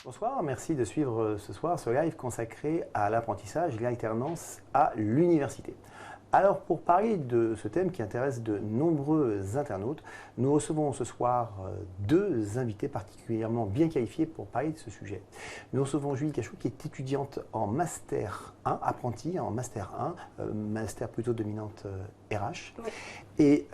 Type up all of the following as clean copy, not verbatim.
Bonsoir, merci de suivre ce soir ce live consacré à l'apprentissage et l'alternance à l'université. Alors pour parler de ce thème qui intéresse de nombreux internautes, nous recevons ce soir deux invités particulièrement bien qualifiés pour parler de ce sujet. Nous recevons Julie Cachot qui est étudiante en Master 1, apprentie en Master 1, Master plutôt dominante RH, oui. Et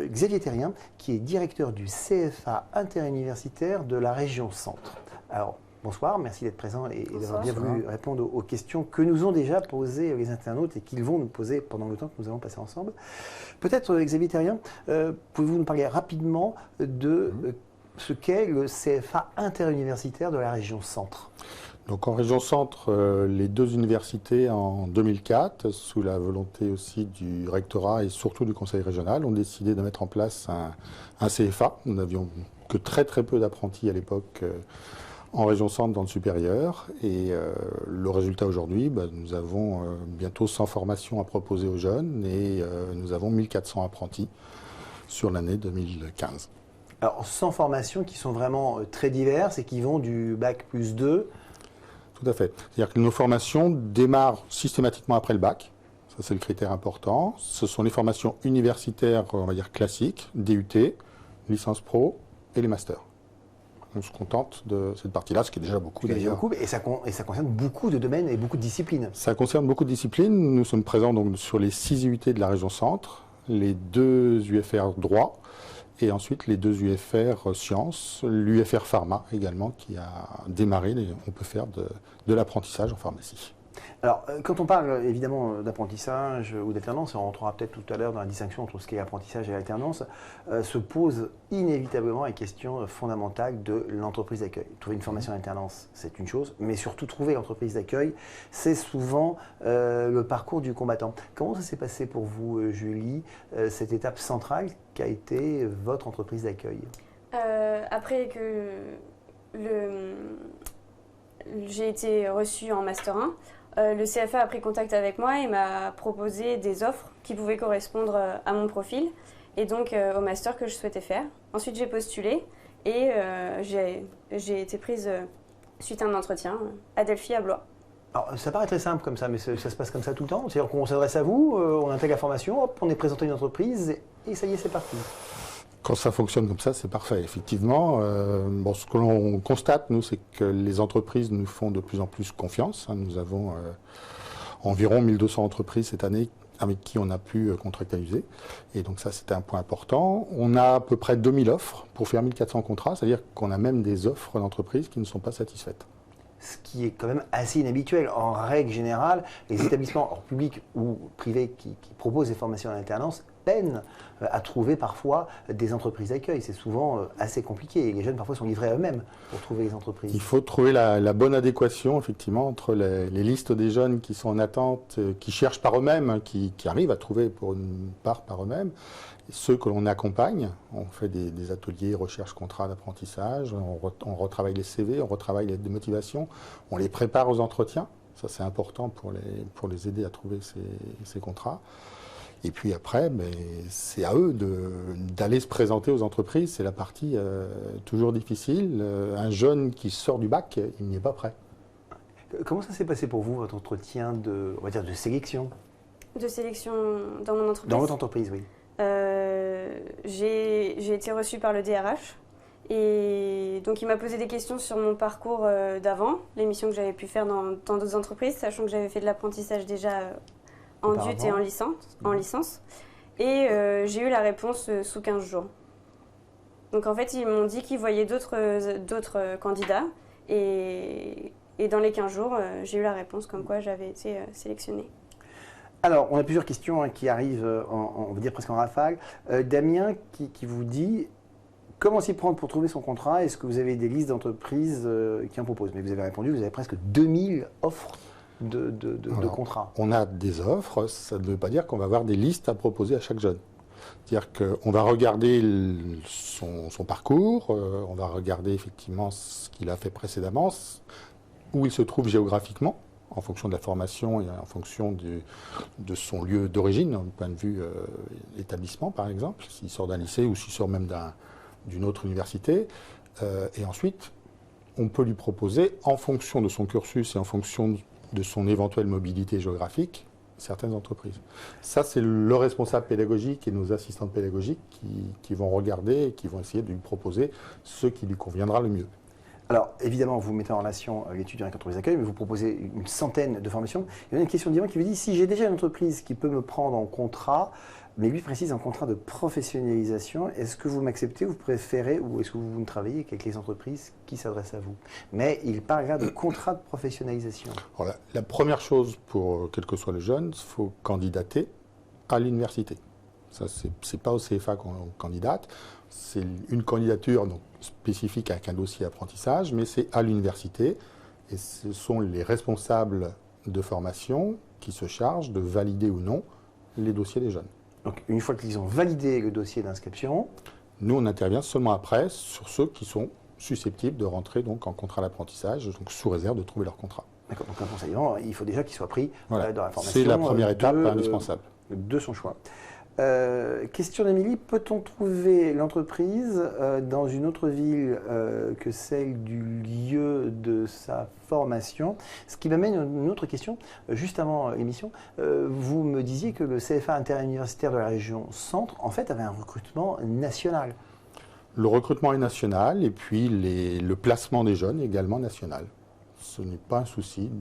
Xavier Terrien qui est directeur du CFA interuniversitaire de la région Centre. Alors, bonsoir, merci d'être présent et d'avoir bien voulu répondre aux questions que nous ont déjà posées les internautes et qu'ils vont nous poser pendant le temps que nous allons passer ensemble. Peut-être, Xavier Terrien, pouvez-vous nous parler rapidement de ce qu'est le CFA interuniversitaire de la région Centre? Donc en région Centre, les deux universités en 2004, sous la volonté aussi du rectorat et surtout du conseil régional, ont décidé de mettre en place un CFA. Nous n'avions que très peu d'apprentis à l'époque en région Centre dans le supérieur, et le résultat aujourd'hui, nous avons bientôt 100 formations à proposer aux jeunes, et nous avons 1400 apprentis sur l'année 2015. Alors 100 formations qui sont vraiment très diverses et qui vont du bac plus 2. Tout à fait. C'est-à-dire que nos formations démarrent systématiquement après le bac, ça c'est le critère important. Ce sont les formations universitaires, on va dire classiques, DUT, licence pro et les masters. On se contente de cette partie-là, ce qui est déjà beaucoup d'ailleurs. Et ça concerne beaucoup de domaines et beaucoup de disciplines. Ça concerne beaucoup de disciplines. Nous sommes présents donc sur les 6 UT de la région Centre, les 2 UFR droit et ensuite les 2 UFR sciences, l'UFR pharma également qui a démarré. On peut faire de l'apprentissage en pharmacie. Alors, quand on parle évidemment d'apprentissage ou d'alternance, et on rentrera peut-être tout à l'heure dans la distinction entre ce qu'est l'apprentissage et l'alternance, se pose inévitablement la question fondamentale de l'entreprise d'accueil. Trouver une formation d'alternance, c'est une chose, mais surtout trouver l'entreprise d'accueil, c'est souvent le parcours du combattant. Comment ça s'est passé pour vous, Julie, cette étape centrale qu'a été votre entreprise d'accueil? Après que j'ai été reçue en Master 1, le CFA a pris contact avec moi et m'a proposé des offres qui pouvaient correspondre à mon profil et donc au master que je souhaitais faire. Ensuite, j'ai postulé et j'ai été prise suite à un entretien à Delphi à Blois. Alors, ça paraît très simple comme ça, mais ça se passe comme ça tout le temps? C'est-à-dire qu'on s'adresse à vous, on intègre la formation, hop, on est présenté à une entreprise et ça y est, c'est parti. Quand ça fonctionne comme ça, c'est parfait. Effectivement, ce que l'on constate, nous, c'est que les entreprises nous font de plus en plus confiance. Nous avons environ 1200 entreprises cette année avec qui on a pu contractualiser. Et donc ça, c'était un point important. On a à peu près 2000 offres pour faire 1400 contrats, c'est-à-dire qu'on a même des offres d'entreprises qui ne sont pas satisfaites. Ce qui est quand même assez inhabituel. En règle générale, les établissements hors public ou privés qui proposent des formations en alternance peinent à trouver parfois des entreprises d'accueil. C'est souvent assez compliqué. Et les jeunes parfois sont livrés à eux-mêmes pour trouver les entreprises. Il faut trouver la bonne adéquation effectivement entre les listes des jeunes qui sont en attente, qui cherchent par eux-mêmes, qui arrivent à trouver pour une part par eux-mêmes, ceux que l'on accompagne. On fait des ateliers recherche contrat d'apprentissage, on retravaille les CV, on retravaille les motivations, on les prépare aux entretiens. Ça c'est important pour les aider à trouver ces contrats. Et puis après, c'est à eux d'aller se présenter aux entreprises. C'est la partie toujours difficile. Un jeune qui sort du bac, il n'y est pas prêt. Comment ça s'est passé pour vous, votre entretien de sélection? De sélection dans mon entreprise? Dans votre entreprise, oui. J'ai été reçue par le DRH. Et donc il m'a posé des questions sur mon parcours d'avant, les missions que j'avais pu faire dans d'autres entreprises, sachant que j'avais fait de l'apprentissage déjà en DUT et en licence. Et j'ai eu la réponse sous 15 jours. Donc en fait, ils m'ont dit qu'ils voyaient d'autres candidats. Et dans les 15 jours, j'ai eu la réponse comme quoi j'avais été sélectionnée. Alors, on a plusieurs questions qui arrivent, on va dire presque en rafale. Damien qui vous dit, comment s'y prendre pour trouver son contrat? Est-ce que vous avez des listes d'entreprises qui en proposent? Mais vous avez répondu, vous avez presque 2000 offres de contrats. On a des offres, ça ne veut pas dire qu'on va avoir des listes à proposer à chaque jeune. C'est-à-dire qu'on va regarder son parcours, on va regarder effectivement ce qu'il a fait précédemment, où il se trouve géographiquement, en fonction de la formation et en fonction de son lieu d'origine, d'un point de vue établissement par exemple, s'il sort d'un lycée ou s'il sort même d'une autre université. Et ensuite, on peut lui proposer, en fonction de son cursus et en fonction de son éventuelle mobilité géographique, certaines entreprises. Ça, c'est le responsable pédagogique et nos assistantes pédagogiques qui vont regarder et qui vont essayer de lui proposer ce qui lui conviendra le mieux. Alors, évidemment, vous mettez en relation l'étudiant avec l'entreprise d'accueil, mais vous proposez une centaine de formations. Il y a une question d'Ivan qui vous dit, si j'ai déjà une entreprise qui peut me prendre en contrat, mais lui précise un contrat de professionnalisation, est-ce que vous m'acceptez, vous préférez, ou est-ce que vous ne travaillez qu'avec les entreprises qui s'adressent à vous? Mais il parle là de contrat de professionnalisation. Alors, la première chose pour quel que soit le jeune, il faut candidater à l'université. Ça, c'est pas au CFA qu'on candidate, c'est une candidature donc, spécifique avec un dossier apprentissage, mais c'est à l'université et ce sont les responsables de formation qui se chargent de valider ou non les dossiers des jeunes. Donc une fois qu'ils ont validé le dossier d'inscription, nous on intervient seulement après sur ceux qui sont susceptibles de rentrer donc en contrat d'apprentissage, donc sous réserve de trouver leur contrat. D'accord, donc un conseillant, il faut déjà qu'il soit pris voilà. dans la formation. C'est la première étape indispensable. De son choix. Question d'Émilie, peut-on trouver l'entreprise dans une autre ville que celle du lieu de sa formation? Ce qui m'amène à une autre question. Juste avant l'émission, vous me disiez que le CFA interuniversitaire de la région Centre, en fait, avait un recrutement national. Le recrutement est national et puis le placement des jeunes est également national. Ce n'est pas un souci,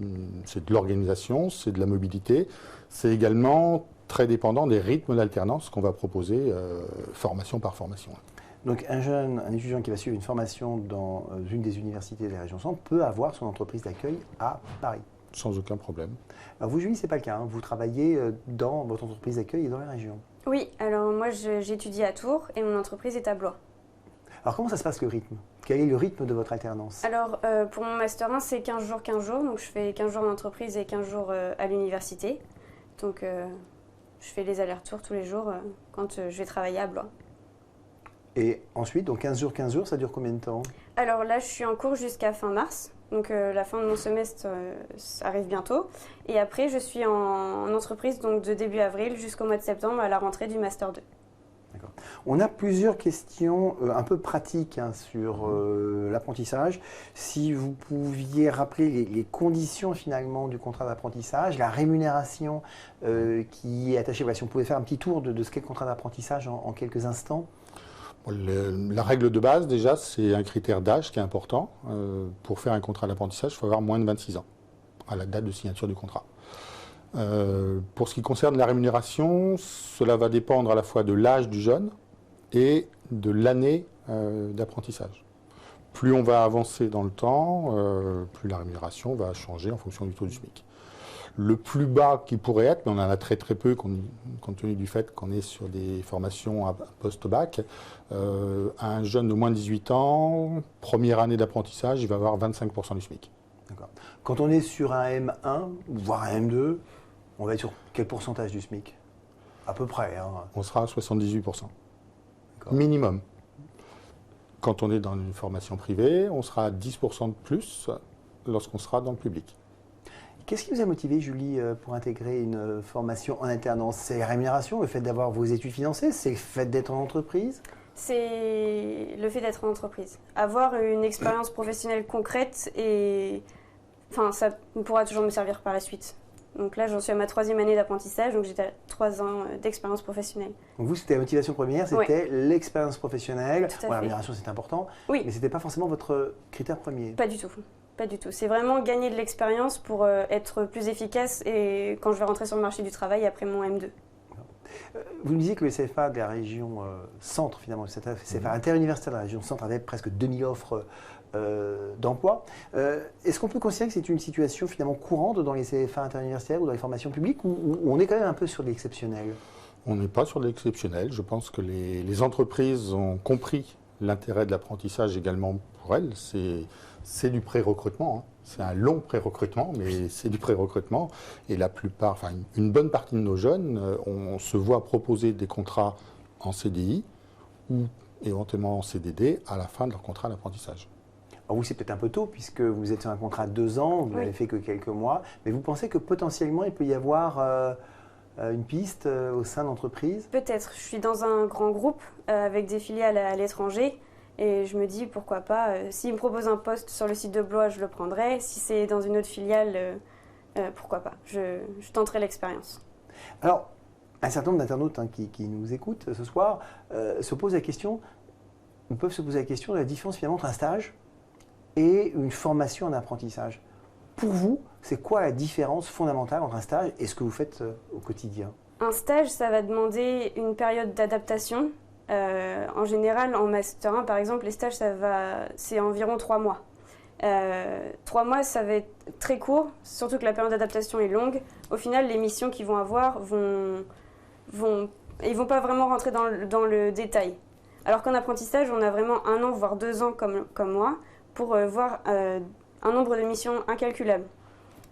c'est de l'organisation, c'est de la mobilité, c'est également très dépendant des rythmes d'alternance qu'on va proposer formation par formation. Donc un étudiant qui va suivre une formation dans une des universités de la région Centre peut avoir son entreprise d'accueil à Paris. Sans aucun problème. Alors vous, Julie, ce n'est pas le cas. Hein. Vous travaillez dans votre entreprise d'accueil et dans la région. Oui, alors moi j'étudie à Tours et mon entreprise est à Blois. Alors comment ça se passe le rythme? Quel est le rythme de votre alternance? Alors pour mon Master 1, c'est 15 jours, 15 jours. Donc je fais 15 jours en entreprise et 15 jours à l'université. Donc je fais les allers-retours tous les jours quand je vais travailler à Blois. Et ensuite, donc 15 jours, ça dure combien de temps? Alors là, je suis en cours jusqu'à fin mars. Donc la fin de mon semestre ça arrive bientôt. Et après, je suis en entreprise donc de début avril jusqu'au mois de septembre à la rentrée du Master 2. D'accord. On a plusieurs questions un peu pratiques sur l'apprentissage. Si vous pouviez rappeler les conditions finalement du contrat d'apprentissage, la rémunération qui est attachée. Voilà, si on pouvait faire un petit tour de ce qu'est le contrat d'apprentissage en quelques instants. La règle de base, déjà, c'est un critère d'âge qui est important. Pour faire un contrat d'apprentissage, il faut avoir moins de 26 ans à la date de signature du contrat. Pour ce qui concerne la rémunération, cela va dépendre à la fois de l'âge du jeune et de l'année d'apprentissage. Plus on va avancer dans le temps, plus la rémunération va changer en fonction du taux du SMIC. Le plus bas qui pourrait être, mais on en a très très peu compte tenu du fait qu'on est sur des formations à post-bac, un jeune de moins de 18 ans, première année d'apprentissage, il va avoir 25% du SMIC. D'accord. Quand on est sur un M1, voire un M2, on va être sur quel pourcentage du SMIC? À peu près. Hein. On sera à 78%. Minimum. Quand on est dans une formation privée, on sera à 10% de plus lorsqu'on sera dans le public. Qu'est-ce qui vous a motivé, Julie, pour intégrer une formation en alternance? C'est la rémunération, le fait d'avoir vos études financées, c'est le fait d'être en entreprise? C'est le fait d'être en entreprise. Avoir une expérience professionnelle concrète et ça pourra toujours me servir par la suite. Donc là, j'en suis à ma 3e année d'apprentissage, donc j'étais à 3 ans d'expérience professionnelle. Donc vous, c'était la motivation première, c'était l'expérience professionnelle. La rémunération, c'est important, oui. Mais ce n'était pas forcément votre critère premier. Pas du tout. Pas du tout. C'est vraiment gagner de l'expérience pour être plus efficace et quand je vais rentrer sur le marché du travail après mon M2. Vous me disiez que le CFA de la région Centre, finalement, le CFA interuniversitaire de la région Centre avait presque 2000 offres d'emploi. Est-ce qu'on peut considérer que c'est une situation finalement courante dans les CFA interuniversitaires ou dans les formations publiques ou on est quand même un peu sur l'exceptionnel? On n'est pas sur l'exceptionnel. Je pense que les entreprises ont compris l'intérêt de l'apprentissage également pour elles. C'est du pré-recrutement. Hein. C'est un long pré-recrutement, mais c'est du pré-recrutement. Et la plupart, une bonne partie de nos jeunes, on se voit proposer des contrats en CDI ou éventuellement en CDD à la fin de leur contrat d'apprentissage. Alors vous, c'est peut-être un peu tôt, puisque vous êtes sur un contrat de 2 ans, vous n'avez fait que quelques mois, mais vous pensez que potentiellement, il peut y avoir une piste au sein de l'entreprise? Peut-être. Je suis dans un grand groupe avec des filiales à l'étranger, Et je me dis, pourquoi pas, s'il me propose un poste sur le site de Blois, je le prendrai. Si c'est dans une autre filiale, pourquoi pas, je tenterai l'expérience. Alors, un certain nombre d'internautes qui nous écoutent ce soir se posent la question, ou peuvent se poser la question de la différence finalement entre un stage et une formation en apprentissage. Pour vous, c'est quoi la différence fondamentale entre un stage et ce que vous faites au quotidien? Un stage, ça va demander une période d'adaptation. En général, en Master 1, par exemple, les stages, c'est environ 3 mois. 3 mois, ça va être très court, surtout que la période d'adaptation est longue. Au final, les missions qu'ils vont avoir ils vont pas vraiment rentrer dans le détail. Alors qu'en apprentissage, on a vraiment 1 an, voire 2 ans, comme moi, pour voir un nombre de missions incalculable.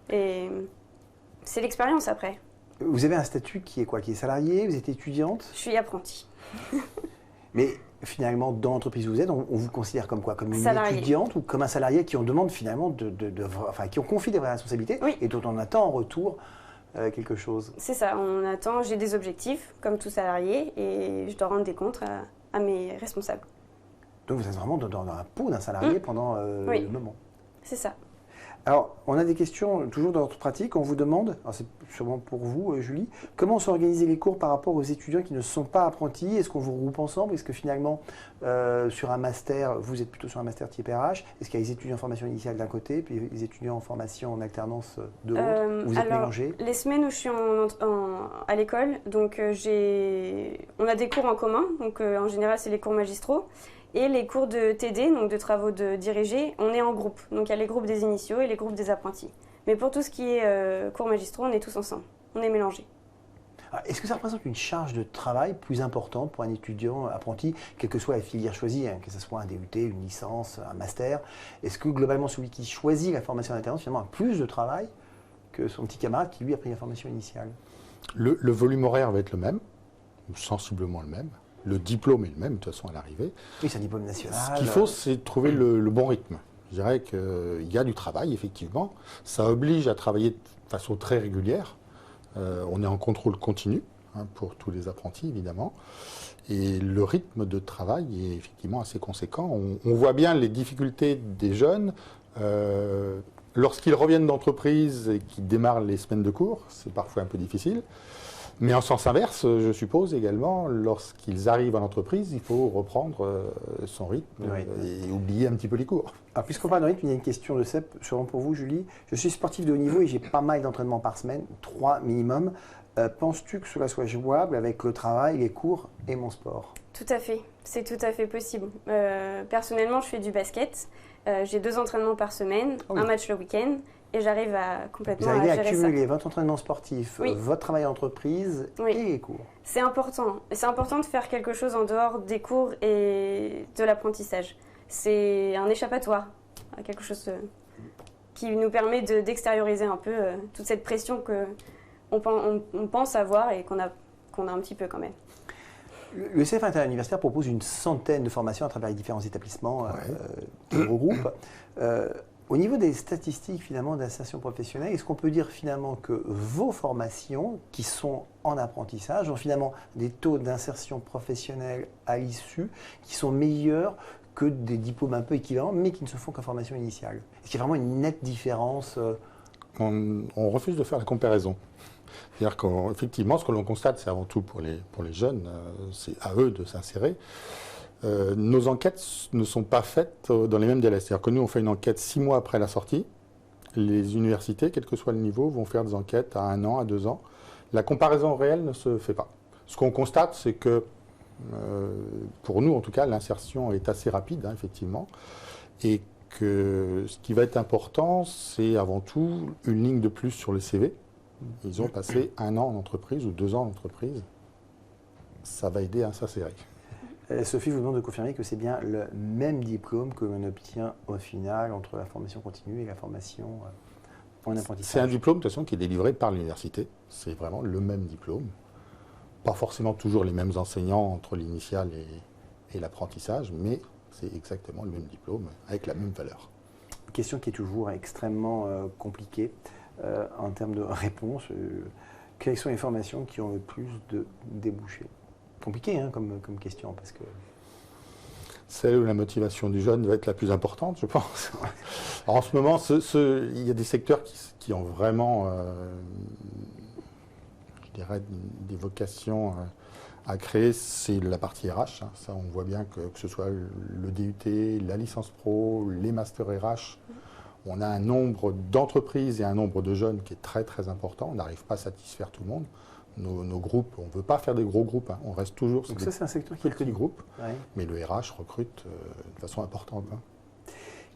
Et c'est l'expérience après. Vous avez un statut qui est quoi? Qui est salarié? Vous êtes étudiante? Je suis apprentie. Mais finalement, dans l'entreprise où vous êtes, on vous considère comme quoi? Comme une salarié. Étudiante ou comme un salarié qui on demande finalement qui ont confié des vraies responsabilités Oui. et dont on attend en retour quelque chose? C'est ça, j'ai des objectifs comme tout salarié et je dois rendre des comptes à mes responsables. Donc vous êtes vraiment dans la peau d'un salarié pendant Oui. le moment. C'est ça. Alors, on a des questions toujours d'ordre pratique. On vous demande, alors c'est sûrement pour vous, Julie, comment sont organisés les cours par rapport aux étudiants qui ne sont pas apprentis? Est-ce qu'on vous regroupe ensemble? Est-ce que finalement, sur un master, vous êtes plutôt sur un master type RH? Est-ce qu'il y a les étudiants en formation initiale d'un côté, puis les étudiants en formation en alternance de l'autre? Vous êtes mélangés? Les semaines où je suis à l'école, donc on a des cours en commun, donc en général c'est les cours magistraux. Et les cours de TD, donc de travaux de dirigés, on est en groupe. Donc il y a les groupes des initiaux et les groupes des apprentis. Mais pour tout ce qui est cours magistraux, on est tous ensemble. On est mélangés. Est-ce que ça représente une charge de travail plus importante pour un étudiant apprenti, quelle que soit la filière choisie, que ce soit un DUT, une licence, un master? Est-ce que globalement celui qui choisit la formation en alternance finalement a plus de travail que son petit camarade qui lui a pris la formation initiale? Le volume horaire va être le même, sensiblement le même. Le diplôme est le même, de toute façon, à l'arrivée. Oui, c'est un diplôme national. Ce qu'il faut, c'est trouver le bon rythme. Je dirais qu'il y a du travail, effectivement. Ça oblige à travailler de façon très régulière. On est en contrôle continu, pour tous les apprentis, évidemment. Et le rythme de travail est effectivement assez conséquent. On voit bien les difficultés des jeunes. Lorsqu'ils reviennent d'entreprise et qu'ils démarrent les semaines de cours, c'est parfois un peu difficile. Mais en sens inverse, je suppose également, lorsqu'ils arrivent à l'entreprise, il faut reprendre son rythme et oublier un petit peu les cours. Alors, puisqu'on parle de rythme, il y a une question de Sepp, sûrement pour vous, Julie. Je suis sportif de haut niveau et j'ai pas mal d'entraînements par semaine, 3 minimum. Penses-tu que cela soit jouable avec le travail, les cours et mon sport? Tout à fait, c'est tout à fait possible. Personnellement, je fais du basket. J'ai 2 entraînements par semaine, un match le week-end. Et j'arrive à complètement Vous arrivez à à gérer cumuler ça. votre entraînement sportif, Oui. votre travail en entreprise Oui. et les cours. C'est important. C'est important de faire quelque chose en dehors des cours et de l'apprentissage. C'est un échappatoire, quelque chose qui nous permet d'extérioriser un peu toute cette pression qu'on pense avoir et qu'on a un petit peu quand même. Le CF interuniversitaire propose une centaine de formations à travers les différents établissements qui le regroupent. Au niveau des statistiques finalement d'insertion professionnelle, est-ce qu'on peut dire finalement que vos formations qui sont en apprentissage ont finalement des taux d'insertion professionnelle à l'issue qui sont meilleurs que des diplômes un peu équivalents mais qui ne se font qu'en formation initiale? Est-ce qu'il y a vraiment une nette différence? On refuse de faire la comparaison. C'est-à-dire qu'effectivement, ce que l'on constate, c'est avant tout pour les jeunes, c'est à eux de s'insérer. Nos enquêtes ne sont pas faites dans les mêmes délais. C'est-à-dire que nous, on fait une enquête 6 mois après la sortie. Les universités, quel que soit le niveau, vont faire des enquêtes à 1 an, à 2 ans. La comparaison réelle ne se fait pas. Ce qu'on constate, c'est que, pour nous en tout cas, l'insertion est assez rapide, effectivement. Et que ce qui va être important, c'est avant tout une ligne de plus sur le CV. Ils ont passé 1 an en entreprise ou 2 ans en entreprise. Ça va aider à s'insérer. Sophie vous demande de confirmer que c'est bien le même diplôme que l'on obtient au final entre la formation continue et la formation en apprentissage. C'est un diplôme de toute façon qui est délivré par l'université. C'est vraiment le même diplôme. Pas forcément toujours les mêmes enseignants entre l'initial et l'apprentissage, mais c'est exactement le même diplôme avec la même valeur. Une question qui est toujours extrêmement compliquée en termes de réponse. Quelles sont les formations qui ont le plus de débouchés? Compliqué comme question parce que... celle où la motivation du jeune va être la plus importante, je pense. Alors, en ce moment, il y a des secteurs qui ont vraiment, je dirais, des vocations à créer, c'est la partie RH. Hein. Ça, on voit bien que ce soit le DUT, la licence pro, les masters RH, on a un nombre d'entreprises et un nombre de jeunes qui est très très important. On n'arrive pas à satisfaire tout le monde. Nos groupes, on ne veut pas faire des gros groupes, hein. On reste toujours sur donc ça, c'est un secteur qui est petits groupes, ouais. Mais le RH recrute de façon importante. Hein.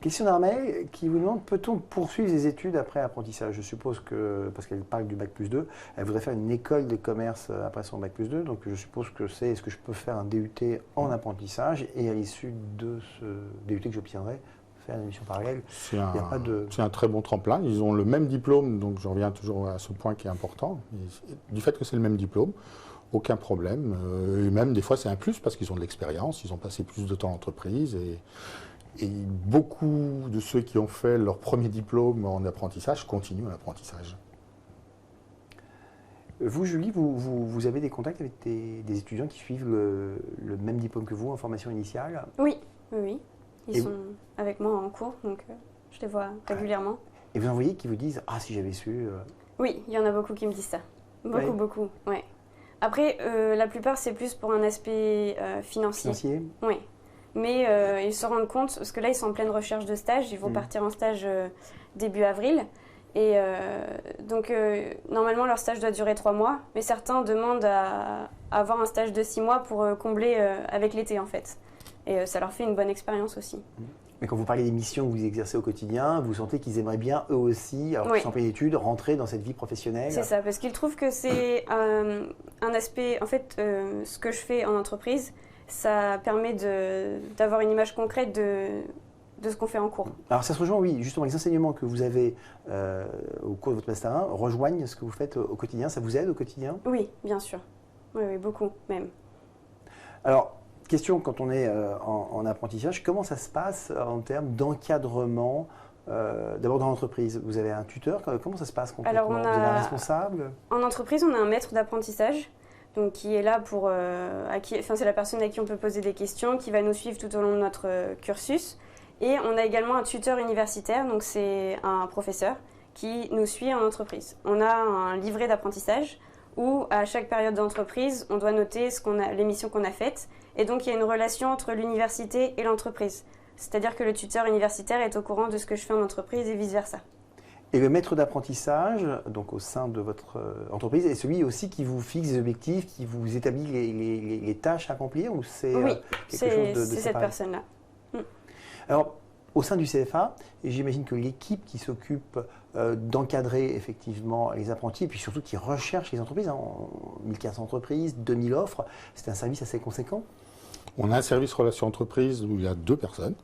Question d'Armel qui vous demande, peut-on poursuivre ses études après apprentissage? Je suppose que, parce qu'elle parle du Bac+2, elle voudrait faire une école de commerce après son Bac+2, donc je suppose que c'est, est-ce que je peux faire un DUT en apprentissage et à l'issue de ce DUT que j'obtiendrai, faire une émission parallèle? C'est un très bon tremplin. Ils ont le même diplôme, donc je reviens toujours à ce point qui est important. Du fait que c'est le même diplôme, aucun problème. Et même des fois c'est un plus parce qu'ils ont de l'expérience, ils ont passé plus de temps en entreprise et beaucoup de ceux qui ont fait leur premier diplôme en apprentissage continuent l'apprentissage. Vous, Julie, vous avez des contacts avec des étudiants qui suivent le même diplôme que vous en formation initiale? Oui. Ils sont avec moi en cours, donc je les vois régulièrement. Et vous en voyez qui vous disent « Ah, si j'avais su… Oui, il y en a beaucoup qui me disent ça. Beaucoup. Ouais. Après, la plupart, c'est plus pour un aspect financier. Oui. Mais ils se rendent compte, parce que là, ils sont en pleine recherche de stage. Ils vont partir en stage début avril. Et donc, normalement, leur stage doit durer 3 mois. Mais certains demandent à avoir un stage de 6 mois pour combler avec l'été, en fait. Et ça leur fait une bonne expérience aussi. Mais quand vous parlez des missions que vous exercez au quotidien, vous sentez qu'ils aimeraient bien, eux aussi, alors qu'ils sont en pleine études, rentrer dans cette vie professionnelle? C'est ça, parce qu'ils trouvent que c'est un aspect… En fait, ce que je fais en entreprise, ça permet d'avoir une image concrète de ce qu'on fait en cours. Alors ça se rejoint, oui, justement, les enseignements que vous avez au cours de votre Master 1 rejoignent ce que vous faites au quotidien. Ça vous aide au quotidien? Oui, bien sûr. Oui, beaucoup même. Alors, question, quand on est en apprentissage, comment ça se passe en termes d'encadrement d'abord dans l'entreprise? Vous avez un tuteur? Comment ça se passe concrètement? Vous avez un responsable? En entreprise, on a un maître d'apprentissage. Donc, qui est là pour… c'est la personne à qui on peut poser des questions, qui va nous suivre tout au long de notre cursus. Et on a également un tuteur universitaire, donc c'est un professeur qui nous suit en entreprise. On a un livret d'apprentissage où, à chaque période d'entreprise, on doit noter les missions qu'on a faites. Et donc, il y a une relation entre l'université et l'entreprise. C'est-à-dire que le tuteur universitaire est au courant de ce que je fais en entreprise et vice-versa. Et le maître d'apprentissage, donc au sein de votre entreprise, est celui aussi qui vous fixe des objectifs, qui vous établit les tâches à accomplir, ou c'est oui, quelque chose de c'est cette personne-là. Alors, au sein du CFA, j'imagine que l'équipe qui s'occupe d'encadrer effectivement les apprentis, et puis surtout qui recherche les entreprises, hein, 1500 entreprises, 2000 offres, c'est un service assez conséquent. On a un service relations entreprises où il y a 2 personnes.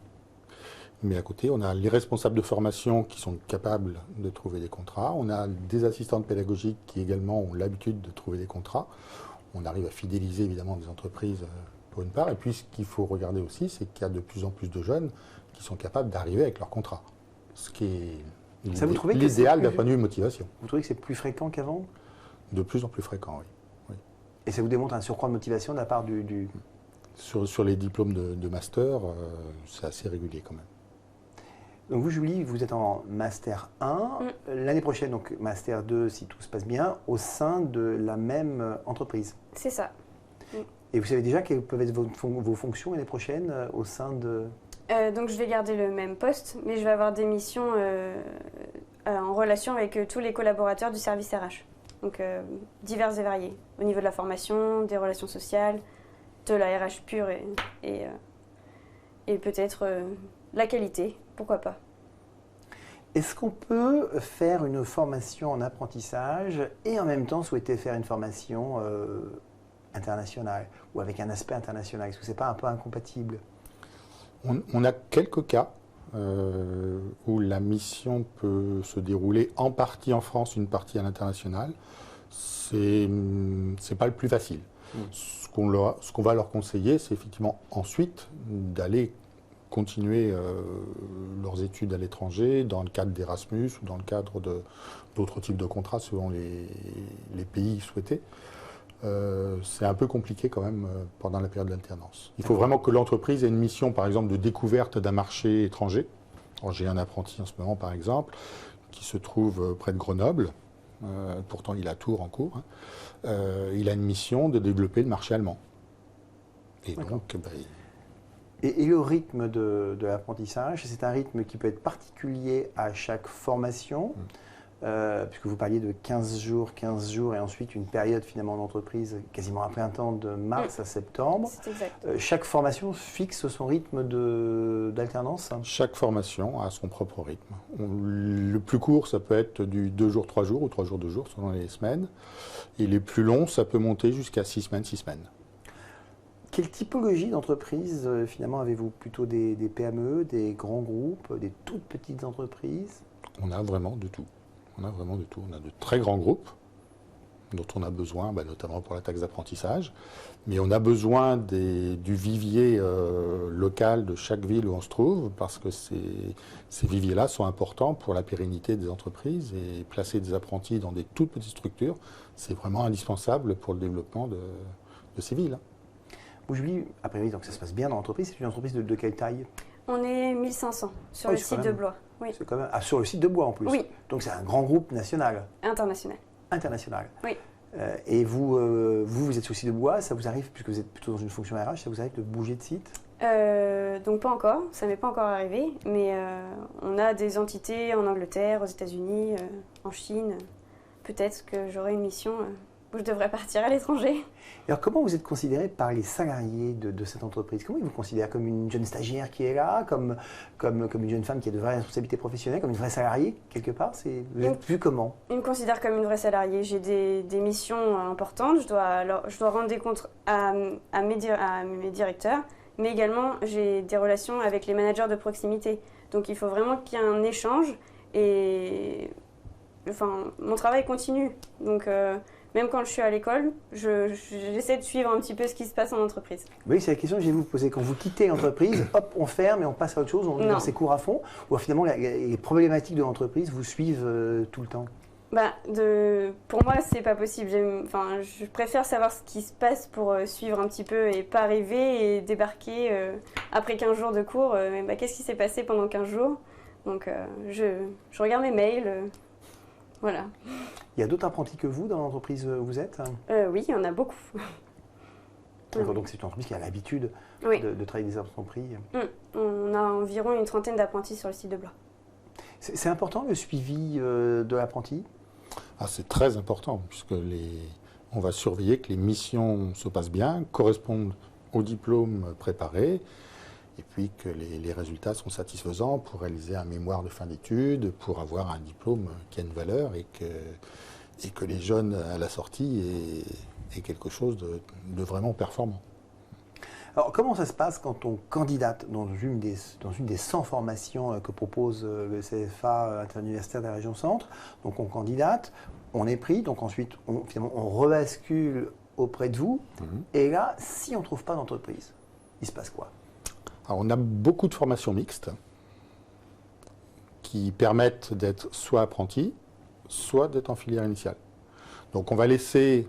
Mais à côté, on a les responsables de formation qui sont capables de trouver des contrats. On a des assistantes pédagogiques qui également ont l'habitude de trouver des contrats. On arrive à fidéliser évidemment des entreprises pour une part. Et puis ce qu'il faut regarder aussi, c'est qu'il y a de plus en plus de jeunes qui sont capables d'arriver avec leur contrat. Ce qui est l'idéal d'un point de vue motivation. Vous trouvez que c'est plus fréquent qu'avant? De plus en plus fréquent, oui. Et ça vous démontre un surcroît de motivation de la part du… Sur les diplômes de master, c'est assez régulier quand même. Donc vous, Julie, vous êtes en Master 1. L'année prochaine, donc Master 2, si tout se passe bien, au sein de la même entreprise. C'est ça. Et vous savez déjà quelles peuvent être vos fonctions l'année prochaine au sein de… Donc je vais garder le même poste, mais je vais avoir des missions en relation avec tous les collaborateurs du service RH. Donc divers et variés, au niveau de la formation, des relations sociales, de la RH pure et peut-être la qualité, pourquoi pas. Est-ce qu'on peut faire une formation en apprentissage et en même temps souhaiter faire une formation internationale ou avec un aspect international? Est-ce que ce n'est pas un peu incompatible? On a quelques cas où la mission peut se dérouler en partie en France, une partie à l'international. C'est pas le plus facile. Ce qu'on va leur conseiller, c'est effectivement ensuite d'aller continuer leurs études à l'étranger, dans le cadre d'Erasmus ou dans le cadre d'autres types de contrats selon les pays souhaités. c'est un peu compliqué quand même pendant la période d'alternance. Il faut vraiment que l'entreprise ait une mission, par exemple, de découverte d'un marché étranger. Alors, j'ai un apprenti en ce moment, par exemple, qui se trouve près de Grenoble. Pourtant, il a Tours en cours. Hein. Il a une mission de développer le marché allemand. Et donc, Et le rythme de l'apprentissage, c'est un rythme qui peut être particulier à chaque formation, puisque vous parliez de 15 jours, et ensuite une période finalement d'entreprise quasiment à plein temps de mars à septembre. C'est exact. Chaque formation fixe son rythme d'alternance. Chaque formation a son propre rythme. Le plus court, ça peut être du 2 jours, 3 jours ou 3 jours, 2 jours selon les semaines. Et les plus longs, ça peut monter jusqu'à 6 semaines, 6 semaines. Quelle typologie d'entreprise finalement avez-vous? Plutôt des PME, des grands groupes, des toutes petites entreprises? On a vraiment de tout. On a vraiment de tout. On a de très grands groupes dont on a besoin, notamment pour la taxe d'apprentissage, mais on a besoin du vivier local de chaque ville où on se trouve, parce que ces viviers-là sont importants pour la pérennité des entreprises, et placer des apprentis dans des toutes petites structures, c'est vraiment indispensable pour le développement de ces villes. Aujourd'hui, après oui, donc ça se passe bien dans l'entreprise. C'est une entreprise de quelle taille? On est 1500 sur le site de Blois. Oui. C'est quand même, sur le site de Blois en plus. Oui. Donc c'est un grand groupe national. International. International. Oui. Et vous êtes sur le site de Blois, ça vous arrive, puisque vous êtes plutôt dans une fonction RH, ça vous arrive de bouger de site? Donc pas encore, ça m'est pas encore arrivé, mais on a des entités en Angleterre, aux États-Unis, en Chine. Peut-être que j'aurai une mission où je devrais partir à l'étranger. Alors comment vous êtes considéré par les salariés de cette entreprise? Comment ils vous considèrent? Comme une jeune stagiaire qui est là, comme une jeune femme qui a de vraies responsabilités professionnelles, comme une vraie salariée quelque part? Vous êtes vu comment? Ils me considèrent comme une vraie salariée. J'ai des missions importantes, je dois rendre des comptes à mes directeurs, mais également j'ai des relations avec les managers de proximité. Donc il faut vraiment qu'il y ait un échange, et mon travail continue. Donc même quand je suis à l'école, j'essaie de suivre un petit peu ce qui se passe en entreprise. Oui, c'est la question que je vais vous poser. Quand vous quittez l'entreprise, hop, on ferme et on passe à autre chose, on est dans ses cours à fond, ou finalement les problématiques de l'entreprise vous suivent tout le temps? Pour moi, c'est pas possible. Je préfère savoir ce qui se passe pour suivre un petit peu et pas arriver et débarquer après 15 jours de cours. Qu'est-ce qui s'est passé pendant 15 jours? Donc, je regarde mes mails. Voilà. Il y a d'autres apprentis que vous dans l'entreprise où vous êtes? Oui, il y en a beaucoup. Donc c'est une entreprise qui a l'habitude de travailler des apprentis. On a environ une trentaine d'apprentis sur le site de Blois. C'est important le suivi de l'apprenti? C'est très important, puisque on va surveiller que les missions se passent bien, correspondent au diplôme préparé, et puis que les résultats sont satisfaisants pour réaliser un mémoire de fin d'études, pour avoir un diplôme qui a une valeur, et que les jeunes à la sortie aient quelque chose de vraiment performant. Alors comment ça se passe quand on candidate dans une des 100 formations que propose le CFA interuniversitaire de la région Centre? Donc on candidate, on est pris, donc ensuite on rebascule auprès de vous, et là, si on ne trouve pas d'entreprise, il se passe quoi? Alors, on a beaucoup de formations mixtes qui permettent d'être soit apprenti, soit d'être en filière initiale. Donc on va laisser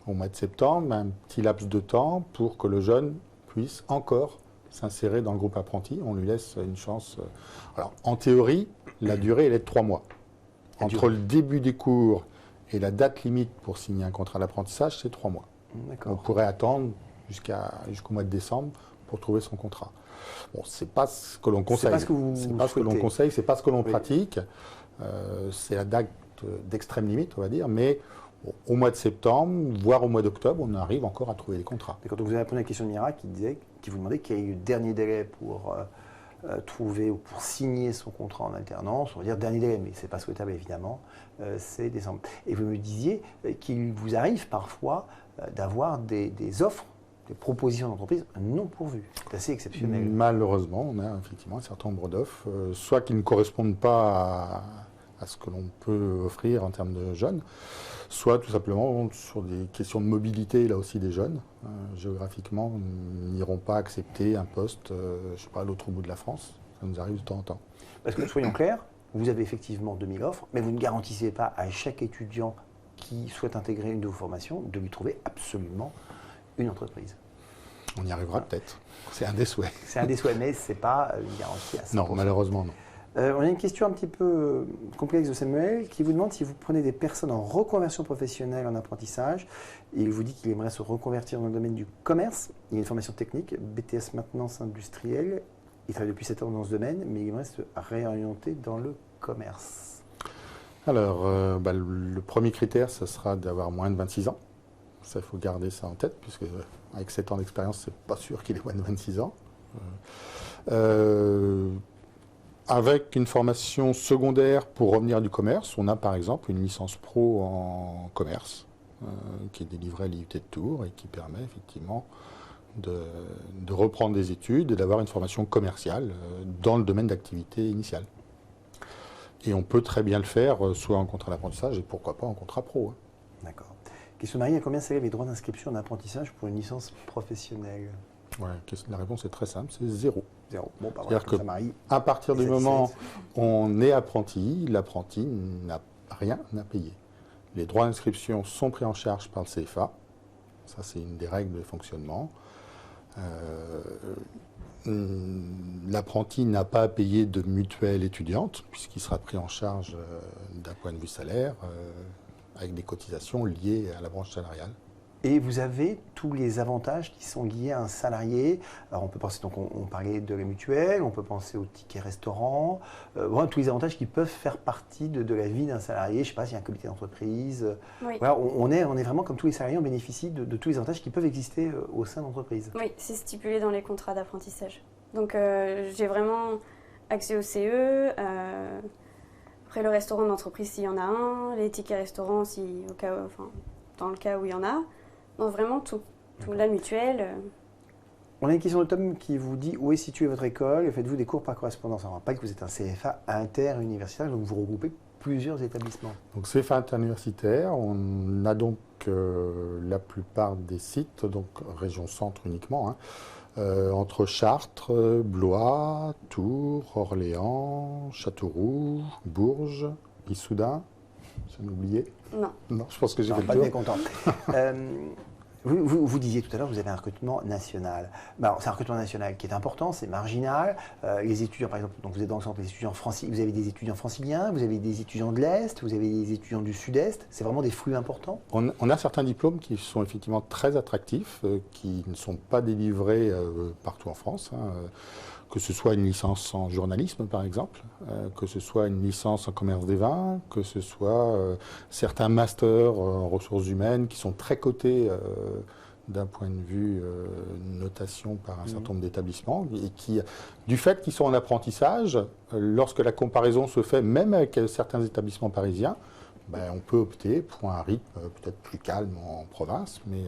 au mois de septembre un petit laps de temps pour que le jeune puisse encore s'insérer dans le groupe apprenti. On lui laisse une chance. Alors en théorie, la durée elle est de 3 mois. Entre le début des cours et la date limite pour signer un contrat d'apprentissage, c'est 3 mois. On pourrait attendre jusqu'au mois de décembre pour trouver son contrat. Bon, c'est pas ce que l'on conseille. C'est pas ce que l'on conseille, c'est pas ce que l'on pratique. C'est la date d'extrême limite, on va dire, mais au mois de septembre, voire au mois d'octobre, on arrive encore à trouver les contrats. Et quand vous avez répondu à la question de Mira, qui vous demandait quel est le dernier délai pour trouver ou pour signer son contrat en alternance, on va dire dernier délai, mais ce n'est pas souhaitable évidemment, c'est décembre. Et vous me disiez qu'il vous arrive parfois d'avoir des offres, des propositions d'entreprise non pourvues. C'est assez exceptionnel. Malheureusement, on a effectivement un certain nombre d'offres, soit qui ne correspondent pas à ce que l'on peut offrir en termes de jeunes, soit tout simplement sur des questions de mobilité, là aussi des jeunes, géographiquement, n'iront pas accepter un poste, je ne sais pas, à l'autre bout de la France. Ça nous arrive de temps en temps. Parce que soyons clairs, vous avez effectivement 2000 offres, mais vous ne garantissez pas à chaque étudiant qui souhaite intégrer une de vos formations, de lui trouver absolument une entreprise. On y arrivera peut-être. C'est un des souhaits. C'est un des souhaits, mais ce n'est pas une garantie à 100%. Non, malheureusement, non. On a une question un petit peu complexe de Samuel qui vous demande si vous prenez des personnes en reconversion professionnelle en apprentissage. Il vous dit qu'il aimerait se reconvertir dans le domaine du commerce. Il a une formation technique, BTS maintenance industrielle. Il travaille depuis 7 ans dans ce domaine, mais il aimerait se réorienter dans le commerce. Alors, le premier critère, ce sera d'avoir moins de 26 ans. Ça, il faut garder ça en tête, puisque avec 7 ans d'expérience, c'est pas sûr qu'il ait moins de 26 ans. Avec une formation secondaire pour revenir du commerce, on a par exemple une licence pro en commerce qui est délivrée à l'IUT de Tours et qui permet effectivement de reprendre des études et d'avoir une formation commerciale dans le domaine d'activité initiale. Et on peut très bien le faire soit en contrat d'apprentissage et pourquoi pas en contrat pro. D'accord. Question Marie, à combien s'élèvent les droits d'inscription en apprentissage pour une licence professionnelle? Ouais, la réponse est très simple, c'est 0. 0. Bon, bah C'est-à-dire que Marie, à partir du moment où on est apprenti, l'apprenti n'a rien à payer. Les droits d'inscription sont pris en charge par le CFA. Ça, c'est une des règles de fonctionnement. L'apprenti n'a pas à payer de mutuelle étudiante, puisqu'il sera pris en charge d'un point de vue salaire, avec des cotisations liées à la branche salariale. Et vous avez tous les avantages qui sont liés à un salarié. Alors on peut penser, donc on parlait de la mutuelle, on peut penser au ticket restaurant, voilà, tous les avantages qui peuvent faire partie de la vie d'un salarié. Je ne sais pas s'il y a un comité d'entreprise. Oui. Voilà, on est vraiment comme tous les salariés, on bénéficie de tous les avantages qui peuvent exister au sein d'entreprise. Oui, c'est stipulé dans les contrats d'apprentissage. Donc j'ai vraiment accès au CE, après le restaurant d'entreprise s'il y en a un, les tickets restaurants dans le cas où il y en a. Non, vraiment tout. La mutuelle. On a une question de Tom qui vous dit où est située votre école et faites-vous des cours par correspondance? On rappelle que vous êtes un CFA interuniversitaire, donc vous regroupez plusieurs établissements. Donc CFA interuniversitaire, on a donc la plupart des sites, donc région centre uniquement, entre Chartres, Blois, Tours, Orléans, Châteauroux, Bourges, Issoudun. J'en ai oublié? Non. Non, je pense que j'ai fait le pas tour. bien content. Vous disiez tout à l'heure, vous avez un recrutement national. Alors, c'est un recrutement national qui est important, c'est marginal. Les étudiants, par exemple, donc vous êtes dans le centre des étudiants franciliens, vous avez des étudiants franciliens, vous avez des étudiants de l'Est, vous avez des étudiants du Sud-Est. C'est vraiment des flux importants? On a certains diplômes qui sont effectivement très attractifs, qui ne sont pas délivrés partout en France. Que ce soit une licence en journalisme, par exemple, que ce soit une licence en commerce des vins, que ce soit certains masters en ressources humaines qui sont très cotés d'un point de vue notation par un certain nombre d'établissements, et qui, du fait qu'ils sont en apprentissage, lorsque la comparaison se fait, même avec certains établissements parisiens, on peut opter pour un rythme peut-être plus calme en province, mais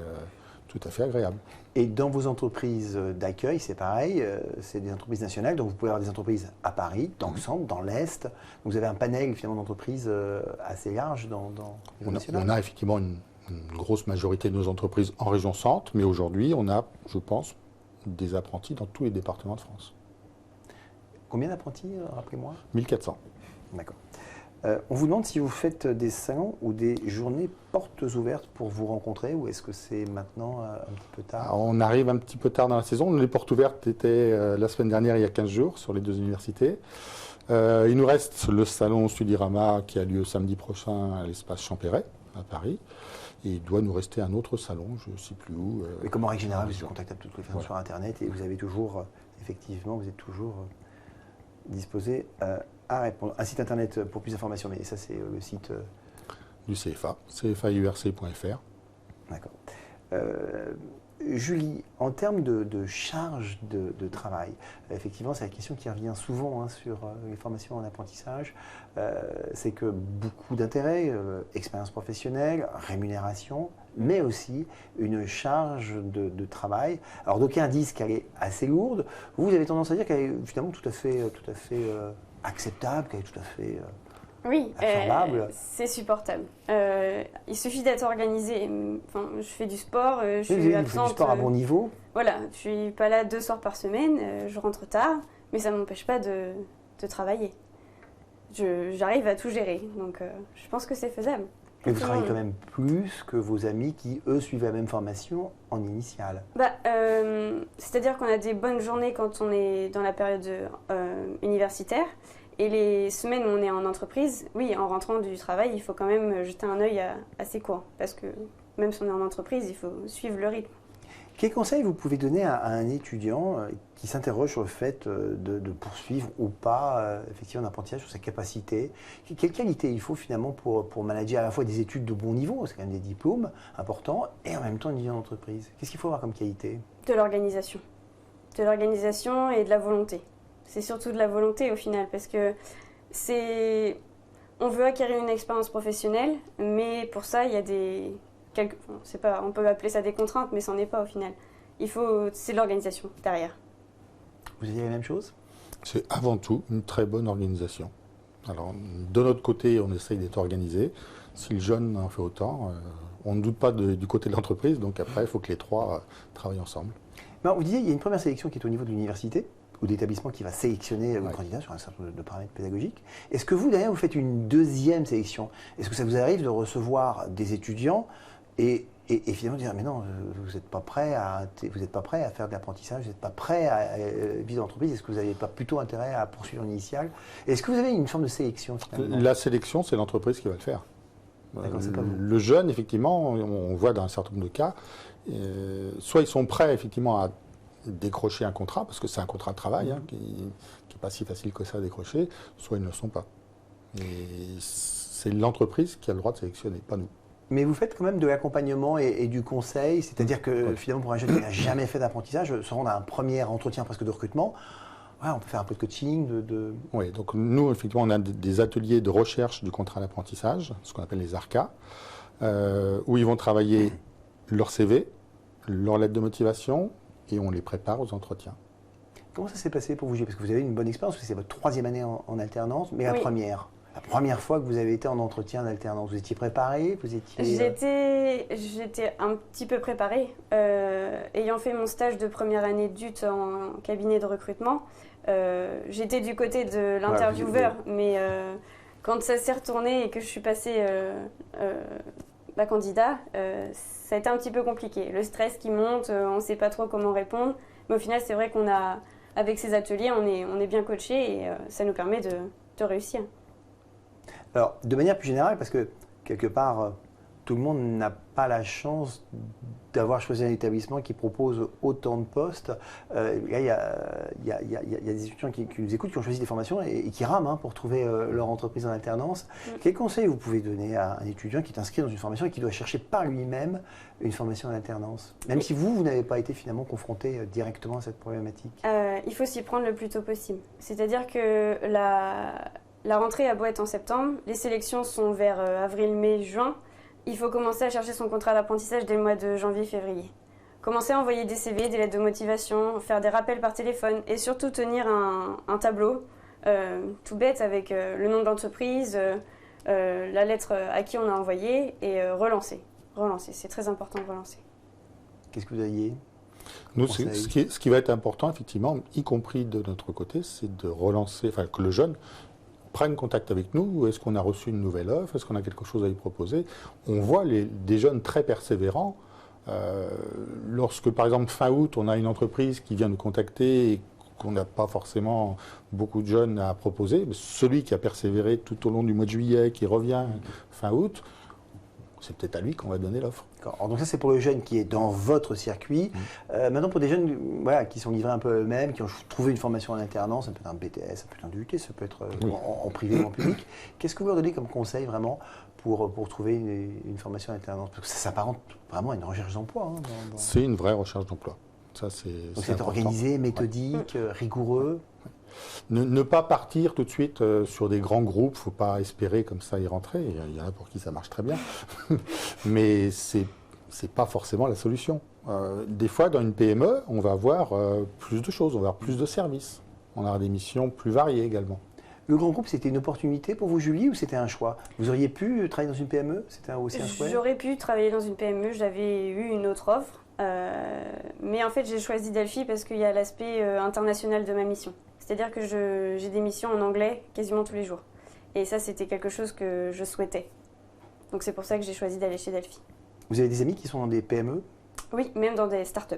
tout à fait agréable. Et dans vos entreprises d'accueil, c'est pareil, c'est des entreprises nationales, donc vous pouvez avoir des entreprises à Paris, dans le centre, dans l'Est. Donc vous avez un panel finalement d'entreprises assez large dans le national. On a effectivement une grosse majorité de nos entreprises en région centre, mais aujourd'hui on a, je pense, des apprentis dans tous les départements de France. Combien d'apprentis, rappelez-moi? 1400. D'accord. On vous demande si vous faites des salons ou des journées portes ouvertes pour vous rencontrer, ou est-ce que c'est maintenant un petit peu tard? Alors, on arrive un petit peu tard dans la saison. Les portes ouvertes étaient la semaine dernière, il y a 15 jours, sur les 2 universités. Il nous reste le salon Studirama qui a lieu samedi prochain à l'espace Champéret, à Paris. Et il doit nous rester un autre salon, je ne sais plus où. Mais comme en règle générale, vous êtes contactable de toutes les façons sur Internet et vous avez toujours, effectivement, vous êtes toujours disposé à répondre. Un site Internet pour plus d'informations, mais ça c'est le site du CFA, cfaurc.fr. D'accord. Julie, en termes de charge de travail, effectivement, c'est la question qui revient souvent sur les formations en apprentissage. C'est que beaucoup d'intérêt, expérience professionnelle, rémunération, mais aussi une charge de travail. Alors d'aucuns disent qu'elle est assez lourde. Vous avez tendance à dire qu'elle est finalement tout à fait acceptable, qu'elle est tout à fait oui, c'est supportable. Il suffit d'être organisé. Enfin, je fais du sport, je suis absente. absente. Du sport à bon niveau. Voilà, je suis pas là 2 soirs par semaine, je rentre tard, mais ça ne m'empêche pas de travailler. J'arrive à tout gérer, donc je pense que c'est faisable. Mais vous travaillez quand même plus que vos amis qui, eux, suivent la même formation en initiale. C'est-à-dire qu'on a des bonnes journées quand on est dans la période universitaire. Et les semaines où on est en entreprise, oui, en rentrant du travail, il faut quand même jeter un œil à ses cours. Parce que même si on est en entreprise, il faut suivre le rythme. Quels conseils vous pouvez donner à un étudiant qui s'interroge sur le fait de poursuivre ou pas effectivement un apprentissage, sur sa capacité? Quelle qualité il faut finalement pour manager à la fois des études de bon niveau, c'est quand même des diplômes importants, et en même temps une vie en entreprise? Qu'est-ce qu'il faut avoir comme qualité? De l'organisation. De l'organisation et de la volonté. C'est surtout de la volonté au final, parce que on veut acquérir une expérience professionnelle, mais pour ça, il y a on peut appeler ça des contraintes, mais c'en est pas au final. C'est de l'organisation derrière. Vous disiez la même chose? C'est avant tout une très bonne organisation. Alors, de notre côté, on essaye d'être organisé. Si le jeune en fait autant, on ne doute pas du côté de l'entreprise, donc après, il faut que les trois travaillent ensemble. Ben, vous disiez, il y a une première sélection qui est au niveau de l'université, ou d'établissement qui va sélectionner le candidat sur un certain nombre de paramètres pédagogiques. Est-ce que vous, derrière, vous faites une deuxième sélection? Est-ce que ça vous arrive de recevoir des étudiants et finalement dire mais non, vous n'êtes pas prêt à faire de l'apprentissage, vous n'êtes pas prêt à vivre l'entreprise, est-ce que vous n'avez pas plutôt intérêt à poursuivre l'initial? Est-ce que vous avez une forme de sélection finalement? La sélection, c'est l'entreprise qui va le faire. C'est pas vous. Le jeune, effectivement, on voit dans un certain nombre de cas, soit ils sont prêts effectivement à décrocher un contrat, parce que c'est un contrat de travail qui n'est pas si facile que ça à décrocher, soit ils ne le sont pas. Et c'est l'entreprise qui a le droit de sélectionner, pas nous. Mais vous faites quand même de l'accompagnement et du conseil, c'est-à-dire que finalement pour un jeune qui n'a jamais fait d'apprentissage, se rendre à un premier entretien presque de recrutement, on peut faire un peu de coaching. Oui, donc nous effectivement on a des ateliers de recherche du contrat d'apprentissage, ce qu'on appelle les ARCA, où ils vont travailler leur CV, leur lettre de motivation, et on les prépare aux entretiens. Comment ça s'est passé pour vous? Parce que vous avez une bonne expérience, c'est votre troisième année en alternance, mais la première fois que vous avez été en entretien d'alternance, vous étiez préparé? J'étais un petit peu préparée. Ayant fait mon stage de première année d'UT en cabinet de recrutement, j'étais du côté de l'intervieweur, mais quand ça s'est retourné et que je suis passée candidat, ça a été un petit peu compliqué. Le stress qui monte, on ne sait pas trop comment répondre, mais au final, c'est vrai avec ces ateliers, on est bien coaché et ça nous permet de réussir. Alors, de manière plus générale, parce que quelque part, tout le monde n'a pas la chance d'avoir choisi un établissement qui propose autant de postes. Là, il y a des étudiants qui nous écoutent, qui ont choisi des formations et qui rament pour trouver leur entreprise en alternance. Quels conseils vous pouvez donner à un étudiant qui est inscrit dans une formation et qui doit chercher par lui-même une formation en alternance, même si vous n'avez pas été finalement confronté directement à cette problématique? Il faut s'y prendre le plus tôt possible. C'est-à-dire que la rentrée a beau être en septembre, les sélections sont vers avril, mai, juin. Il faut commencer à chercher son contrat d'apprentissage dès le mois de janvier, février. Commencer à envoyer des CV, des lettres de motivation, faire des rappels par téléphone et surtout tenir un tableau tout bête avec le nom de l'entreprise, la lettre à qui on a envoyé et relancer. Relancer, c'est très important de relancer. Qu'est-ce que vous aviez? Nous, ce qui va être important, effectivement, y compris de notre côté, c'est de relancer, enfin que le jeune prenne contact avec nous. Est-ce qu'on a reçu une nouvelle offre? Est-ce qu'on a quelque chose à lui proposer? On voit des jeunes très persévérants. Lorsque, par exemple, fin août, on a une entreprise qui vient nous contacter et qu'on n'a pas forcément beaucoup de jeunes à proposer, celui qui a persévéré tout au long du mois de juillet, qui revient fin août, c'est peut-être à lui qu'on va donner l'offre. Donc ça, c'est pour le jeune qui est dans votre circuit. Maintenant, pour des jeunes qui sont livrés un peu eux-mêmes, qui ont trouvé une formation en alternance, ça peut être un BTS, ça peut être un DUT, ça peut être en privé ou en public. Qu'est-ce que vous leur donnez comme conseil vraiment pour trouver une formation en alternance? Parce que ça s'apparente vraiment à une recherche d'emploi. C'est une vraie recherche d'emploi. Donc c'est organisé, méthodique, rigoureux. Ne pas partir tout de suite sur des grands groupes, il ne faut pas espérer comme ça y rentrer. Il y en a pour qui ça marche très bien. Mais ce n'est pas forcément la solution. Des fois, dans une PME, on va avoir plus de choses, on va avoir plus de services. On aura des missions plus variées également. Le grand groupe, c'était une opportunité pour vous, Julie, ou c'était un choix? Vous auriez pu travailler dans une PME? C'était aussi un souhait? J'aurais pu travailler dans une PME, j'avais eu une autre offre. Mais en fait, j'ai choisi Delphi parce qu'il y a l'aspect international de ma mission. C'est-à-dire que j'ai des missions en anglais quasiment tous les jours. Et ça, c'était quelque chose que je souhaitais. Donc c'est pour ça que j'ai choisi d'aller chez Delphi. Vous avez des amis qui sont dans des PME? Oui, même dans des startups.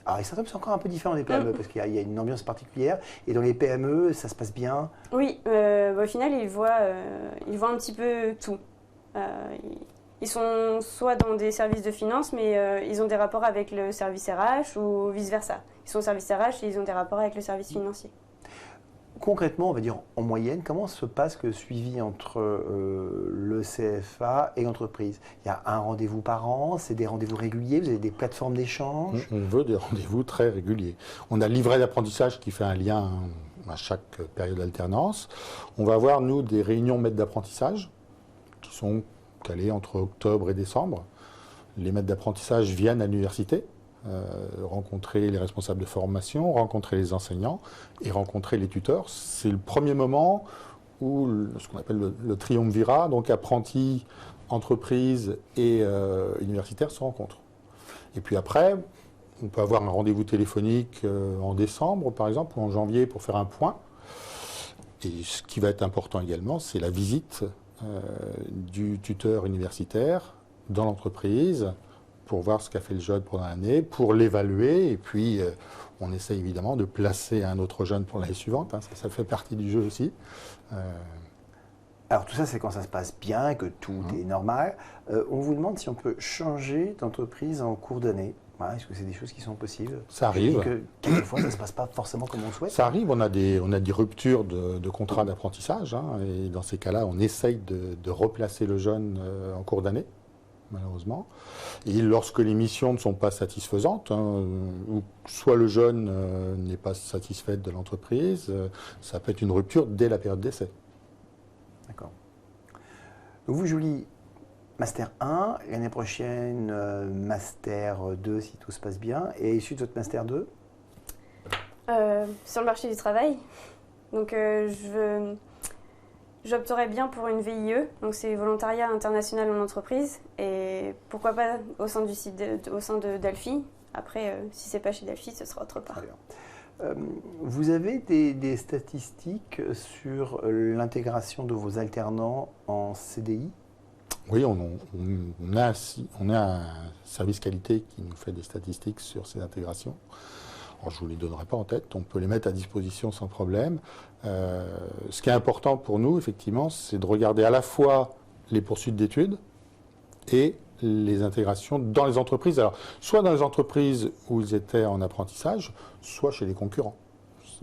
Alors les startups, c'est encore un peu différent des PME parce qu'il y a une ambiance particulière. Et dans les PME, ça se passe bien? Oui, au final, ils voient un petit peu tout. Ils sont soit dans des services de finance, mais ils ont des rapports avec le service RH ou vice-versa. Ils sont au service RH et ils ont des rapports avec le service financier. Concrètement, on va dire en moyenne, comment se passe le suivi entre le CFA et l'entreprise? Il y a un rendez-vous par an, c'est des rendez-vous réguliers, vous avez des plateformes d'échange? On veut des rendez-vous très réguliers. On a le livret d'apprentissage qui fait un lien à chaque période d'alternance. On va avoir, nous, des réunions maîtres d'apprentissage qui sont calées entre octobre et décembre. Les maîtres d'apprentissage viennent à l'université, rencontrer les responsables de formation, rencontrer les enseignants et rencontrer les tuteurs. C'est le premier moment où ce qu'on appelle le triumvirat, donc apprentis, entreprises et universitaires se rencontrent. Et puis après, on peut avoir un rendez-vous téléphonique en décembre, par exemple, ou en janvier pour faire un point. Et ce qui va être important également, c'est la visite du tuteur universitaire dans l'entreprise pour voir ce qu'a fait le jeune pendant l'année, pour l'évaluer, et puis on essaie évidemment de placer un autre jeune pour l'année suivante, hein, ça fait partie du jeu aussi. Alors tout ça, c'est quand ça se passe bien, que tout est normal. On vous demande si on peut changer d'entreprise en cours d'année. Voilà, est-ce que c'est des choses qui sont possibles? Ça arrive. Que quelquefois, ça ne se passe pas forcément comme on le souhaite. Ça arrive, on a des ruptures de contrats d'apprentissage, hein, et dans ces cas-là, on essaye de replacer le jeune en cours d'année, malheureusement. Et lorsque les missions ne sont pas satisfaisantes, hein, ou soit le jeune n'est pas satisfait de l'entreprise, ça peut être une rupture dès la période d'essai. D'accord. Donc vous, Julie, Master 1, l'année prochaine, Master 2 si tout se passe bien, et issu de votre Master 2? Sur le marché du travail. Donc j'opterais bien pour une VIE, donc c'est volontariat international en entreprise, et pourquoi pas au sein de Delphi. Après, si c'est pas chez Delphi, ce sera autre part. Vous avez des statistiques sur l'intégration de vos alternants en CDI? Oui, on a un service qualité qui nous fait des statistiques sur ces intégrations. Alors, je ne vous les donnerai pas en tête, on peut les mettre à disposition sans problème. Ce qui est important pour nous, effectivement, c'est de regarder à la fois les poursuites d'études et les intégrations dans les entreprises. Alors, soit dans les entreprises où ils étaient en apprentissage, soit chez les concurrents.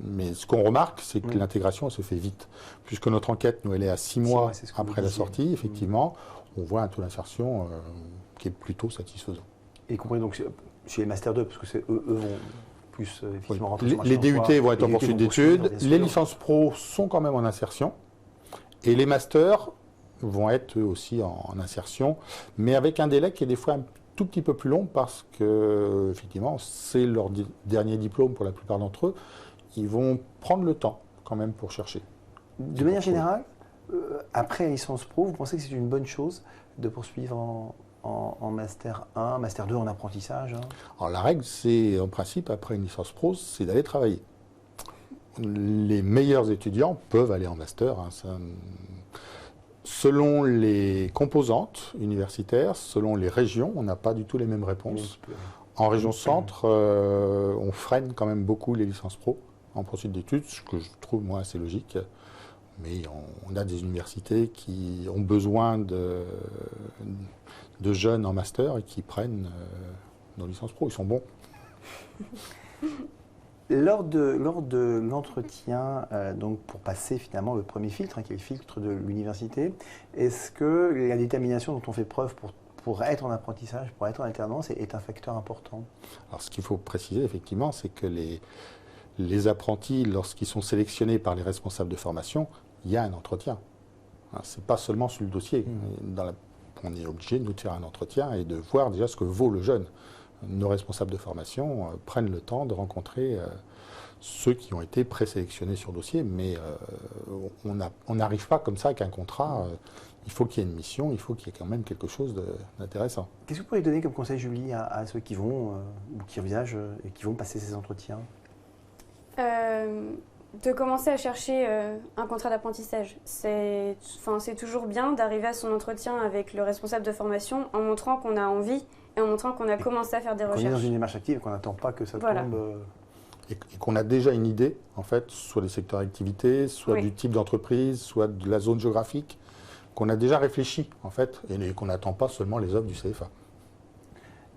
Mais ce qu'on remarque, c'est que l'intégration elle se fait vite. Puisque notre enquête, nous, elle est à 6 mois après la sortie, effectivement, on voit un taux d'insertion qui est plutôt satisfaisant. Y compris donc chez les Master 2, parce que eux vont plus effectivement rentrer sur le les marché DUT d'emploi. vont être en poursuite d'études, les licences pro sont quand même en insertion, et les masters vont être eux aussi en insertion, mais avec un délai qui est des fois un tout petit peu plus long parce que, effectivement, c'est leur dernier diplôme pour la plupart d'entre eux. Ils vont prendre le temps quand même pour chercher. De manière générale, après la licence pro, vous pensez que c'est une bonne chose de poursuivre en Master 1, Master 2 en apprentissage, hein? Alors la règle, c'est en principe, après une licence pro, c'est d'aller travailler. Les meilleurs étudiants peuvent aller en Master. Hein, selon les composantes universitaires, selon les régions, on n'a pas du tout les mêmes réponses. En région centre, on freine quand même beaucoup les licences pro en poursuite d'études, ce que je trouve moi assez logique. Mais on a des universités qui ont besoin de jeunes en master et qui prennent nos licences pro. Ils sont bons. Lors de l'entretien, donc pour passer finalement le premier filtre, qui est le filtre de l'université, est-ce que la détermination dont on fait preuve pour être en apprentissage, pour être en alternance, est un facteur important? Alors ce qu'il faut préciser effectivement, c'est que les apprentis, lorsqu'ils sont sélectionnés par les responsables de formation, il y a un entretien. Ce n'est pas seulement sur le dossier. On est obligé de nous faire un entretien et de voir déjà ce que vaut le jeune. Nos responsables de formation prennent le temps de rencontrer ceux qui ont été présélectionnés sur dossier, mais on n'arrive pas comme ça avec un contrat. Il faut qu'il y ait une mission, il faut qu'il y ait quand même quelque chose d'intéressant. Qu'est-ce que vous pourriez donner comme conseil, Julie, à ceux qui vont ou qui envisagent et qui vont passer ces entretiens? De commencer à chercher un contrat d'apprentissage. C'est toujours bien d'arriver à son entretien avec le responsable de formation en montrant qu'on a envie et en montrant qu'on a commencé à faire des recherches. Qu'on est dans une démarche active et qu'on n'attend pas que ça tombe. Et qu'on a déjà une idée, en fait, soit des secteurs d'activité, soit du type d'entreprise, soit de la zone géographique, qu'on a déjà réfléchi, en fait, et qu'on n'attend pas seulement les offres du CFA.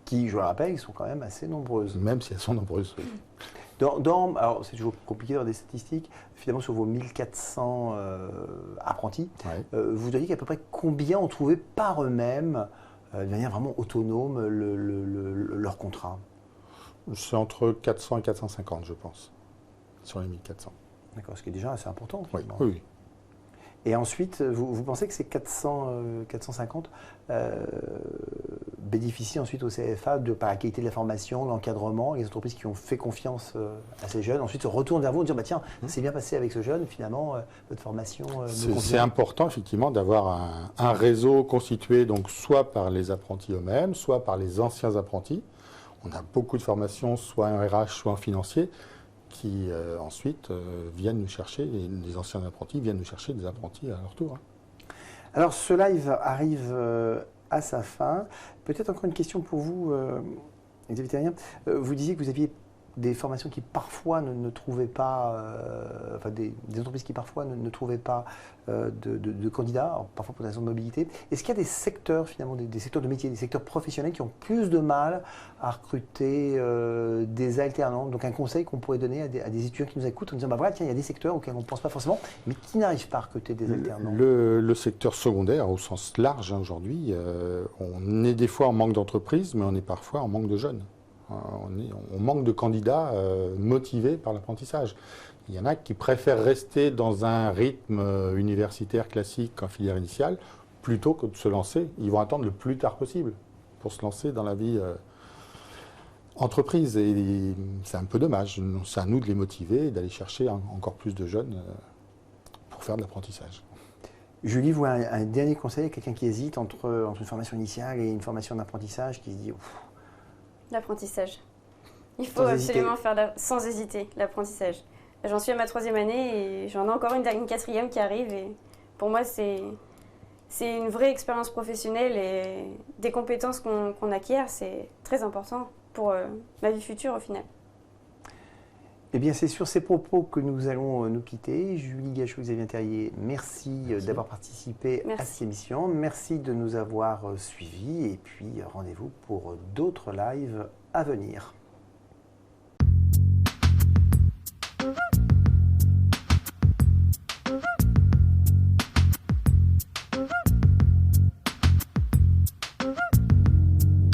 Qui, je le rappelle, sont quand même assez nombreuses. Même si elles sont nombreuses, oui. Alors, c'est toujours compliqué d'avoir des statistiques. Finalement, sur vos 1400 apprentis, vous diriez qu'à peu près combien ont trouvé par eux-mêmes, de manière vraiment autonome, leur contrat? C'est entre 400 et 450, je pense, sur les 1400. D'accord, ce qui est déjà assez important. Oui. Et ensuite, vous pensez que ces 450 bénéficient ensuite au CFA par la qualité de la formation, l'encadrement, les entreprises qui ont fait confiance à ces jeunes, ensuite se retournent vers vous et disent tiens, c'est bien passé avec ce jeune, finalement, votre formation me convient. C'est important, effectivement, d'avoir un réseau constitué donc, soit par les apprentis eux-mêmes, soit par les anciens apprentis. On a beaucoup de formations, soit en RH, soit en financier, qui ensuite viennent nous chercher, les anciens apprentis viennent nous chercher des apprentis à leur tour. Alors ce live arrive à sa fin. Peut-être encore une question pour vous, Xavier Terrien. Vous disiez que vous aviez des formations qui parfois ne trouvaient pas, des entreprises qui parfois ne trouvaient pas de candidats, alors parfois pour des raisons de mobilité. Est-ce qu'il y a des secteurs finalement, des secteurs de métier, des secteurs professionnels qui ont plus de mal à recruter des alternants? Donc un conseil qu'on pourrait donner à des étudiants qui nous écoutent en disant voilà, tiens, il y a des secteurs auxquels on ne pense pas forcément, mais qui n'arrivent pas à recruter des alternants. Le secteur secondaire, au sens large aujourd'hui, on est des fois en manque d'entreprises, mais on est parfois en manque de jeunes. On manque de candidats motivés par l'apprentissage. Il y en a qui préfèrent rester dans un rythme universitaire classique en filière initiale plutôt que de se lancer. Ils vont attendre le plus tard possible pour se lancer dans la vie entreprise. Et c'est un peu dommage. C'est à nous de les motiver et d'aller chercher encore plus de jeunes pour faire de l'apprentissage. Julie, vous avez un dernier conseil à quelqu'un qui hésite entre une formation initiale et une formation d'apprentissage, qui se dit l'apprentissage. Il faut absolument faire sans hésiter l'apprentissage. J'en suis à ma 3e année et j'en ai encore une 4e qui arrive. Et pour moi, c'est une vraie expérience professionnelle et des compétences qu'on acquiert, c'est très important pour ma vie future au final. Eh bien, c'est sur ces propos que nous allons nous quitter. Julie Gachot, Xavier Terrien, merci d'avoir participé à cette émission. Merci de nous avoir suivis et puis rendez-vous pour d'autres lives à venir.